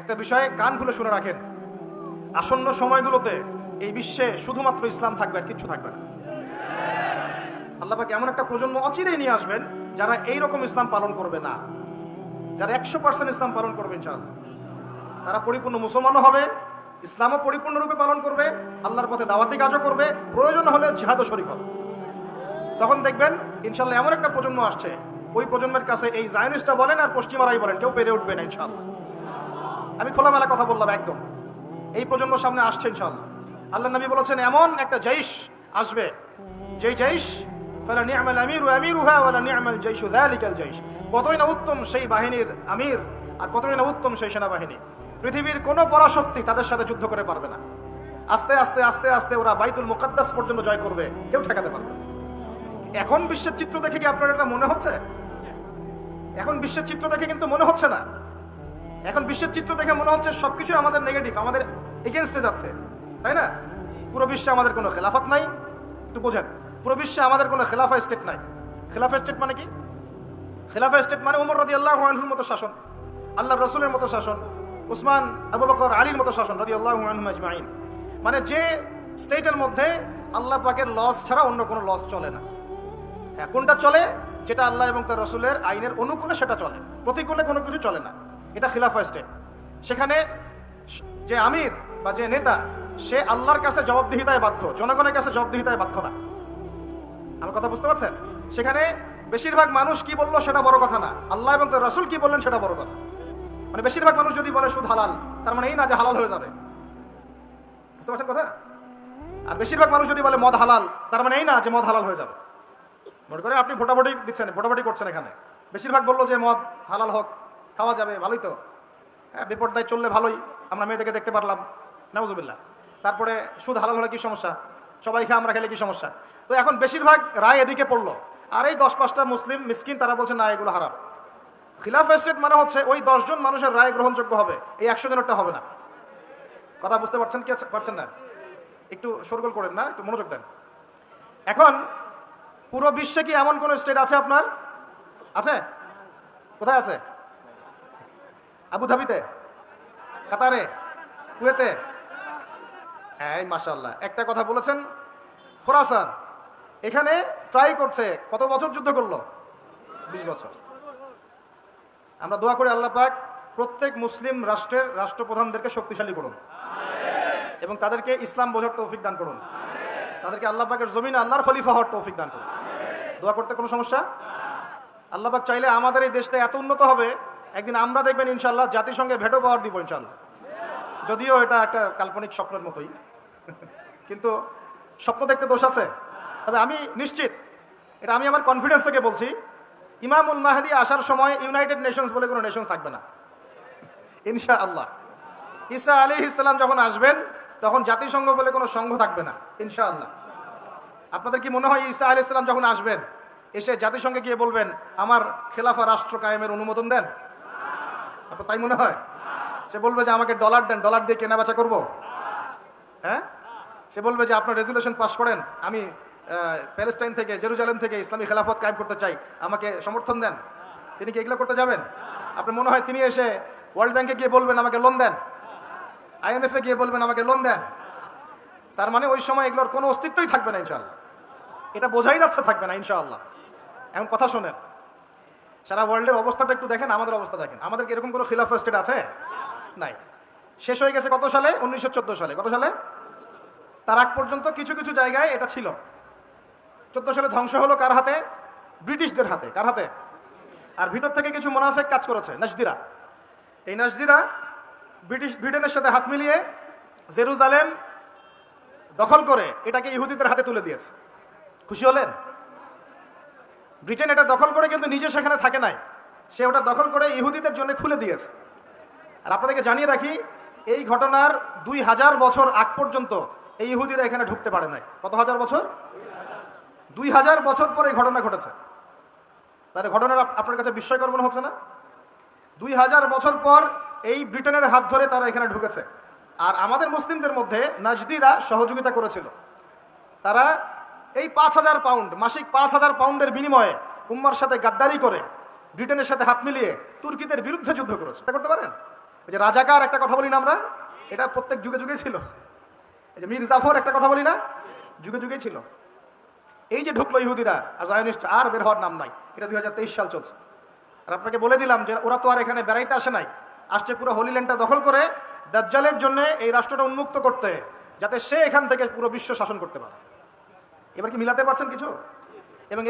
একটা বিষয়ে কান খুলে শুনে রাখেন, আসন্ন সময়গুলোতে এই বিশ্বে শুধুমাত্র ইসলাম থাকবে, আর কিচ্ছু থাকবে না। আল্লাহ পাক এমন একটা প্রজন্ম অচিরেই নিয়ে আসবেন যারা এইরকম ইসলাম পালন করবে না, যারা 100% ইসলাম পালন করবে ইনশাআল্লাহ। তারা পরিপূর্ণ মুসলমানও হবে, ইসলামও পরিপূর্ণরূপে পালন করবে, আল্লাহর পথে দাওয়াতি কাজও করবে, প্রয়োজন হলে জিহাদও শরীক হবে। তখন দেখবেন ইনশাআল্লাহ এমন একটা প্রজন্ম আসছে, ওই প্রজন্মের কাছে এই জায়নিস্টটা বলেন আর পশ্চিমারাই বলেন, কেউ পেরে উঠবে না ইনশাআল্লাহ। আমি খোলামেলা কথা বললাম একদম, এই প্রজন্ম সামনে আসছে ইনশাআল্লাহ। আল্লাহ নবী বলেছেন এমন একটা জৈশ আসবে, যেই জৈশ ফালা নি'মাল আমিরু আমিরুহা ওয়ালা নি'মাল জাইশু যালিকাল জাইশ, কতই না উত্তম সেই বাহিনীর আমির আর কতই না উত্তম সেই সেনাবাহিনী। পৃথিবীর কোনো পরাশক্তি তাদের সাথে যুদ্ধ করে পারবে না। আস্তে আস্তে আস্তে আস্তে ওরা বাইতুল মুকাদ্দাস পর্যন্ত জয় করবে, কেউ ঠেকাতে পারবে না। এখন বিশ্বের চিত্র দেখে কি আপনার এটা মনে হচ্ছে? এখন বিশ্বের চিত্র দেখে কিন্তু মনে হচ্ছে না। এখন বিশ্বের চিত্র দেখে মনে হচ্ছে সবকিছু আমাদের নেগেটিভ, আমাদের এগেনস্টে যাচ্ছে, তাই না? পুরো বিশ্বে আমাদের কোনো খেলাফত নাই, একটু বোঝেন। পুরো বিশ্বে আমাদের কোনো খেলাফা স্টেট নাই। খেলাফা স্টেট মানে কি? খেলাফা স্টেট মানে ওমর রাদিয়াল্লাহু আনহুর মতো শাসন, আল্লাহর রাসূলের মতো শাসন, উসমান, আবু বকর, আলীর মতো শাসন রাদিয়াল্লাহু আনহুম আজমাইন। মানে যে স্টেটের মধ্যে আল্লাহ পাকের লস ছাড়া অন্য কোনো লস চলে না। হ্যাঁ, কোনটা চলে? যেটা আল্লাহ এবং তার রাসূলের আইনের অনুকূলে সেটা চলে, প্রতিকূলে কোনো কিছু চলে না। এটা খিলাফা স্টেট। সেখানে যে আমির বা যে নেতা, সে আল্লাহর কাছে জবাবদিহিতায় বাধ্য, জনগণের কাছে জবাবদিহিতায় বাধ্য না। আমার কথা বুঝতে পারছেন? সেখানে বেশিরভাগ মানুষ কি বললো সেটা বড় কথা না, আল্লাহ এবং তার রাসূল কি বললেন সেটা বড় কথা। মানে বেশিরভাগ মানুষ যদি বলে সুদ হালাল, তার মানে এই না যে হালাল হয়ে যাবে। বুঝতে পারছেন কথা? আর বেশিরভাগ মানুষ যদি বলে মদ হালাল, তার মানে এই না যে মদ হালাল হয়ে যাবে। মনে করে আপনি ভোটাভুটি দিচ্ছেন, ভোটাভুটি করছেন, এখানে বেশিরভাগ বললো যে মদ হালাল হোক, খাওয়া যাবে, ভালোই তো, হ্যাঁ, বিপর্দায় চললে ভালোই, আমরা মেয়েদেরকে দেখতে পারলাম, নাউজুবিল্লাহ। তারপরে সুদ হালাল হলে কি সমস্যা? সবাই খেয়ে আমরা খেলে কি সমস্যা? তো এখন বেশিরভাগ রায় এদিকে পড়লো, আর এই 10-5টা মুসলিম মিসকিন তারা বলছে না, এগুলো হারাম। খিলাফা স্টেট মানে হচ্ছে ওই 10 জন মানুষের রায় গ্রহণযোগ্য হবে, এই 100 জনেরটা হবে না। কথা বুঝতে পারছেন কি পারছেন না? একটু শোরগোল করেন না, একটু মনোযোগ দেন। এখন পুরো বিশ্বে কি এমন কোন স্টেট আছে আপনার? আছে? কোথায় আছে? আবুধাবিতে, কাতারে, কুয়েতে? হ্যাঁ, মাশাআল্লাহ, একটা কথা বলেছেন। খোরাসান, এখানে ট্রাই করছে, কত বছর যুদ্ধ করলো? 20 বছর। আমরা দোয়া করি আল্লাহ পাক প্রত্যেক মুসলিম রাষ্ট্রের রাষ্ট্রপ্রধানদেরকে শক্তিশালী করুন এবং তাদেরকে ইসলাম বোঝার তৌফিক দান করুন, তাদেরকে আল্লাহ পাকের জমিনে আল্লাহর খলিফা হওয়ার তৌফিক দান করুন। দোয়া করতে কোনো সমস্যা? আল্লাহ পাক চাইলে আমাদের এই দেশটা এত উন্নত হবে, একদিন আমরা দেখবেন ইনশাআল্লাহ জাতিসংঘে ভেটো পাওয়ার দিব ইনশাআল্লাহ। যদিও এটা একটা কাল্পনিক স্বপ্নের মতোই, কিন্তু স্বপ্ন দেখতে দোষ আছে। তবে আমি নিশ্চিত, এটা আমি আমার কনফিডেন্স থেকে বলছি, ইমামুল মাহদি আসার সময় ইউনাইটেড নেশনস বলে কোনো নেশনস থাকবে না ইনশাআল্লাহ। ঈসা আলাইহিস সালাম যখন আসবেন তখন জাতিসংঘ বলে কোনো সংঘ থাকবে না ইনশাআল্লাহ। আপনাদের কি মনে হয় ঈসা আলাইহিস সালাম যখন আসবেন, এসে জাতিসংঘে গিয়ে বলবেন আমার খেলাফা রাষ্ট্র কায়েমের অনুমোদন দেন? আপনার তাই মনে হয়? সে বলবে যে আমাকে ডলার দেন, ডলার দিয়ে কেনাবেচা করব? হ্যাঁ, সে বলবে যে আপনার রেজুলেশন পাস করেন, আমি প্যালেস্টাইন থেকে, জেরুজালেম থেকে ইসলামী খেলাফত কায়েম করতে চাই, আমাকে সমর্থন দেন? তিনি কি এগুলো করতে যাবেন? আপনার মনে হয় তিনি এসে ওয়ার্ল্ড ব্যাংকে গিয়ে বলবেন আমাকে লোন দেন, IMF এ গিয়ে বলবেন আমাকে লোন দেন? তার মানে ওই সময় এগুলোর কোনো অস্তিত্বই থাকবে না ইনশাআল্লাহ। এটা বোঝাই যাচ্ছে থাকবে না ইনশাআল্লাহ। এখন কথা শোনেন, সারা ওয়ার্ল্ডের অবস্থাটা একটু দেখেন, আমাদের অবস্থা দেখেন। আমাদের কি এরকম কোনো খিলাফা স্টেট আছে? নাই। শেষ হয়ে গেছে কত সালে? 1914 সালে। কত সালে? তার আগ পর্যন্ত কিছু কিছু জায়গায় এটা ছিল। 14 সালে ধ্বংস হলো কার হাতে? ব্রিটিশদের হাতে। কার হাতে? আর ভিতর থেকে কিছু মুনাফিক কাজ করেছে, নাজদিরা। এই নাজদিরা ব্রিটেনের সাথে হাত মিলিয়ে জেরুজালেম দখল করে এটাকে ইহুদিদের হাতে তুলে দিয়েছে। খুশি হলেন? ব্রিটেন এটা দখল করে কিন্তু নিজে সেখানে থাকে নাই, সে ওটা দখল করে ইহুদিদের জন্য খুলে দিয়েছে। আর আপনাদেরকে জানিয়ে রাখি, এই ঘটনার 2000 বছর আগ পর্যন্ত এই ইহুদিরা এখানে ঢুকতে পারে নাই। কত হাজার বছর? 2000 বছর পরে এই ঘটনা ঘটেছে। তাহলে ঘটনার আপনার কাছে বিস্ময়কর মনে হচ্ছে না? 2000 বছর পর এই ব্রিটেনের হাত ধরে তারা এখানে ঢুকেছে। আর আমাদের মুসলিমদের মধ্যে নাজদিরা সহযোগিতা করেছিল। তারা এই 5000 পাউন্ড, মাসিক 5000 পাউন্ডের বিনিময়ে উম্মার সাথে গাদ্দারি করে ব্রিটেনের সাথে হাত মিলিয়ে তুর্কিদের বিরুদ্ধে যুদ্ধ করেছে। তা করতে পারেন? ওই যে রাজাকার একটা কথা বলি না আমরা, এটা প্রত্যেক যুগে যুগে ছিল। এই যে মীর জাফর একটা কথা বলি না, যুগে যুগেই ছিল। এই যে ঢুকলো ইহুদিরা আর জায়নিস্ট, আর বের হওয়ার নাম নাই। এটা 2023 সাল চলছে। আর আপনাকে বলে দিলাম যে ওরা তো আর এখানে বেড়াইতে আসে নাই, আসছে পুরো হোলি ল্যান্ডটা দখল করে দাজ্জালের জন্য এই রাষ্ট্রটা উন্মুক্ত করতে, যাতে সে এখান থেকে পুরো বিশ্ব শাসন করতে পারে। এবার কি মিলাতে পারছেন কিছু? এবং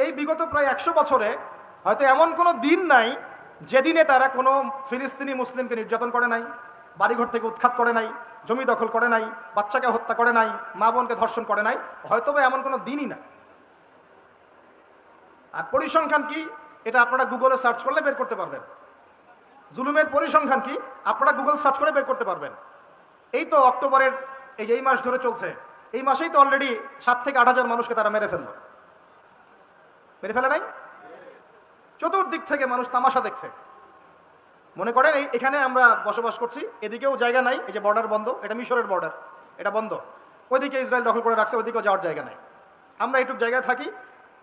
এই বিগত প্রায় 100 বছরে হয়তো এমন কোনো দিন নাই যেদিনে তারা কোনো ফিলিস্তিনি মুসলিমকে নির্যাতন করে নাই, বাড়িঘর থেকে উৎখাত করে নাই, জমি দখল করে নাই, বাচ্চাকে হত্যা করে নাই, মা বোনকে ধর্ষণ করে নাই, হয়তো বা এমন কোনো দিনই না। আর পরিসংখ্যান কি, এটা আপনারা গুগলে সার্চ করলে বের করতে পারবেন। জুলুমের পরিসংখ্যান কি আপনারা গুগল সার্চ করে বের করতে পারবেন। এই তো অক্টোবরের এই যে এই মাস ধরে চলছে, এই মাসেই তো অলরেডি 7 থেকে 8 হাজার মানুষকে তারা মেরে ফেলে নাই? চতুর্দিক থেকে মানুষ তামাশা দেখছে। মনে করেন এখানে আমরা বসবাস করছি, এদিকেও জায়গা নাই, এই যে বর্ডার বন্ধ, এটা মিশরের বর্ডার, এটা বন্ধ, ওইদিকে ইসরায়েল দখল করে রাখছে, ওইদিকেও যাওয়ার জায়গা নাই। আমরা এইটুকু জায়গায় থাকি,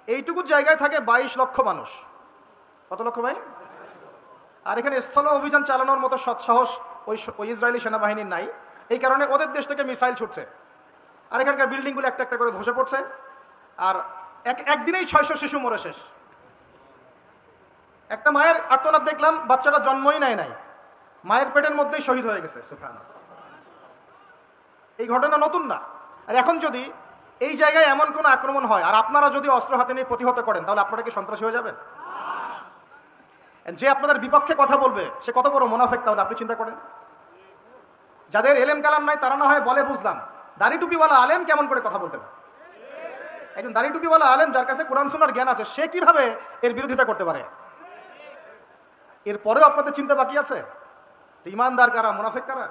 এইটুকু জায়গায় থাকে 22 লক্ষ মানুষ। কত লক্ষ ভাই? আর এখানে স্থল অভিযান চালানোর মতো সৎসাহস ওই ইসরায়েলি সেনাবাহিনীর নাই। এই কারণে ওদের দেশ থেকে মিসাইল ছুটছে, আর এখানকার বিল্ডিংগুলো একটা একটা করে ধসে পড়ছে। আর একদিনেই 600 শিশু মরে শেষ। একটা মায়ের আর্তনাদ দেখলাম, বাচ্চাটা জন্মই নাই, মায়ের পেটের মধ্যেই শহীদ হয়ে গেছে। সুবহানাল্লাহ। এই ঘটনা নতুন না। আর এখন যদি এই জায়গায় এমন কোনো আক্রমণ হয় আর আপনারা যদি অস্ত্র হাতে নিয়ে প্রতিহত করেন, তাহলে আপনারা কি সন্ত্রাসী হয়ে যাবেন? যে আপনাদের বিপক্ষে কথা বলবে সে কত বড় মুনাফিক, তাহলে আপনি চিন্তা করেন। যাদের এলেম কালাম নাই তারা না হয় বলে বুঝলাম, দাড়ি টুপিওয়ালা আলেম কেমন করে কথা বলতে পারে? একজন দাড়ি টুপিওয়ালা আলেম যার কাছে কোরআন সুন্নাহর জ্ঞান আছে, সে কিভাবে এর বিরোধিতা করতে পারে? এরপরেও আপনাদের চিন্তা বাকি আছে? ঈমানদার কারা, মুনাফিক কারা?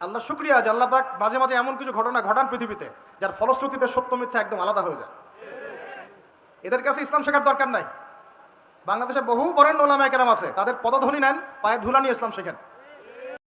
আল্লাহ শুকরিয়া যে আল্লাহ পাক মাঝে মাঝে এমন কিছু ঘটনা ঘটান পৃথিবীতে যার ফলশ্রুতিতে সত্য মিথ্যা একদম আলাদা হয়ে যায়। এদের কাছে ইসলাম শেখার দরকার নাই। বাংলাদেশে বহু বরেণ্য ওলামায়ে কেরাম আছে, তাদের পদধ্বনি নেন, পায়ে ধুলা নিয়ে ইসলাম শেখেন।